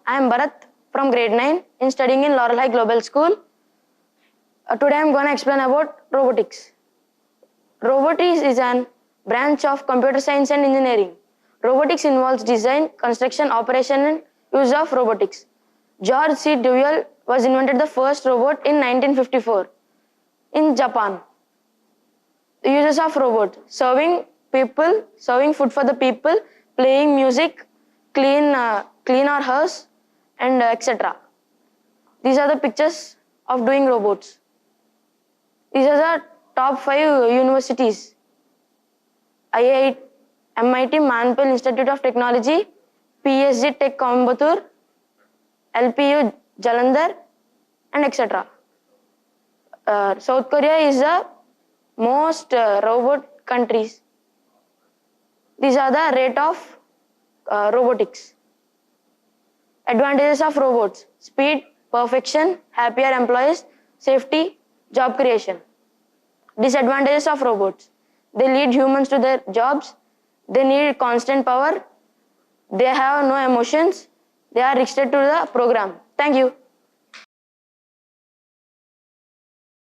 I am Bharath from grade 9 in studying in Laurel High Global School. Today I am going to explain about robotics. Robotics is an branch of computer science and engineering. Robotics involves design, construction, operation and use of robotics. George C. Dewey was invented the first robot in 1954 in Japan. The uses of robot: serving food for the people, playing music, clean our house, and etc. These are the pictures of doing robots. These are the top 5 universities: IIT, MIT, Manipal Institute of Technology, PSG Tech Coimbatore, LPU Jalandhar, and etc. South Korea is the most robot countries. These are the rate of robotics. Advantages of robots: speed, perfection, happier employees, safety, job creation. Disadvantages of robots: they lead humans to their jobs, they need constant power, they have no emotions, they are restricted to the program. Thank you.